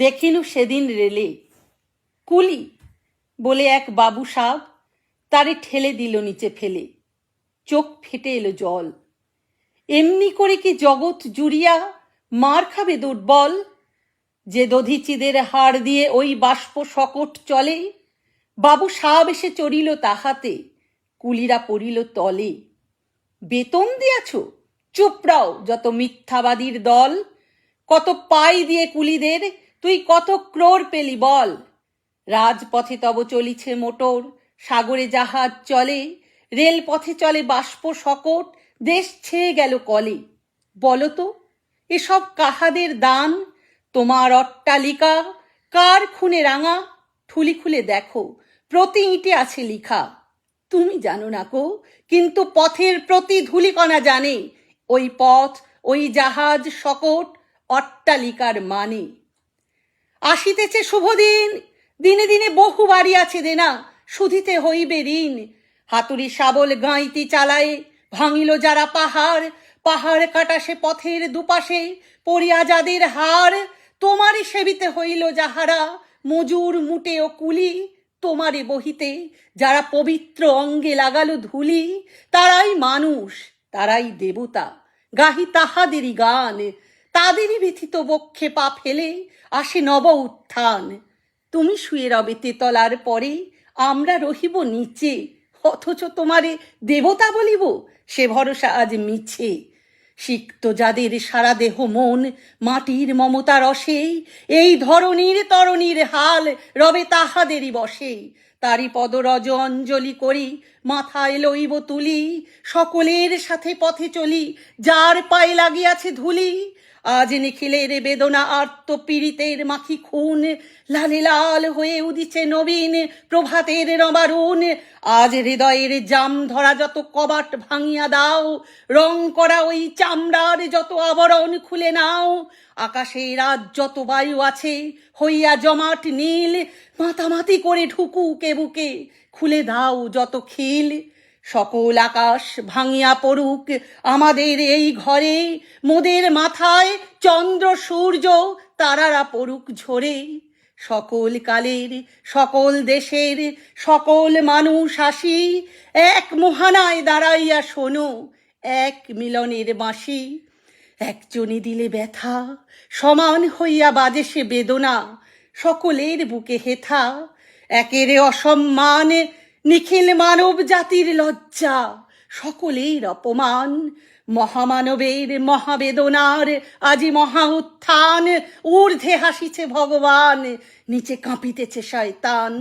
দেখিনু সেদিন রেলে কুলি বলে এক বাবু সাব তারে ঠেলে দিল নিচে ফেলে, চোখ ফেটে এলো জল। এমনি করে কি জগৎ জুড়িয়া মার খাবে দুর্বল? যে দধিচিদের হাড় দিয়ে ওই বাষ্প শকট চলে, বাবু সাব এসে চড়িল তাহাতে, কুলিরা পড়িল তলে। বেতন দিয়াছ? চুপড়াও যত মিথ্যাবাদীর দল। কত পাই দিয়ে কুলিদের তুই কত ক্রোড় পেলি বল? রাজপথে তব চলিছে মোটর, সাগরে জাহাজ চলে, রেলপথে চলে বাষ্প শকট, দেশ ছেয়ে গেল কলে। বলো তো এসব কাহাদের দান? তোমার অট্টালিকা কার খুনে রাঙা? ঠুলি খুলে দেখো প্রতি ইঁটে আছে লিখা। তুমি জানো না কো, কিন্তু পথের প্রতি ধূলিকণা জানে, ওই পথ ওই জাহাজ শকট অট্টালিকার মানে। আসিতেছে শুভদিন, দিনে দিনে বহু বাড়ি আছে দেনা, শুধিতে হইবে ঋণ। হাতুড়ি শাবল গাঁইতি চালায় ভাঙিল যারা পাহাড়, পাহাড় কাটা সে পথের দুপাশে পড়িয়া যাদের হার। তোমারই সেবিতে হইল যাহারা মজুর মুটে ও কুলি, তোমারে বহিতে যারা পবিত্র অঙ্গে লাগালো ধুলি, তারাই মানুষ তারাই দেবতা, গাহি তাহাদেরই গান। তাদেরই ব্যথিত বক্ষে পা ফেলে আসে নব উত্থান। তুমি শুয়ে রবে তেতলার পরে, আমরা রহিব নিচে, অথচ তোমারে দেবতা বলিব সে ভরসা আজ মিছে। সিক্ত যাদের সারা দেহ মন মাটির মমতা রসে, এই ধরনীর তরণীর হাল রবে তাহাদেরই বসে। তারি পদরজ অঞ্জলি করি মাথায় লইব তুলি, সকলের সাথে পথে চলি যার পায়ে লাগিয়াছে ধুলি। আজ নিখিলের বেদনা আর্ত পীড়িতের মাখি খুন, লালে লাল হয়ে উদিছে নবীন প্রভাতের নবারুণ। আজ হৃদয়ের জাম ধরা যত কবাট ভাঙিয়া দাও, রং করা ওই চামড়ার যত আবরণ খুলে নাও। আকাশের আজ যত বায়ু আছে হইয়া জমাট নীল, মাতামাতি করে ঢুকুকে বুকে খুলে দাও যত খিল। সকল আকাশ ভাঙিয়া পড়ুক আমাদের এই ঘরে, মোদের মাথায় চন্দ্র সূর্য তারারা পড়ুক ঝরে। সকল কালের সকল দেশের সকল মানুষ আসি, এক মোহানায় দাঁড়াইয়া শোনো এক মিলনের বাঁশি। একজনে দিলে ব্যথা সমান হইয়া বাজে সে বেদনা, সকলের বুকে হেথা। একের অসম্মান নিখিল মানব জাতির লজ্জা, সকলের অপমান। মহামানবের মহাবেদনার আজি মহা উত্থান, ঊর্ধ্বে হাসিছে ভগবান, নিচে কাঁপিতেছে শয়তান।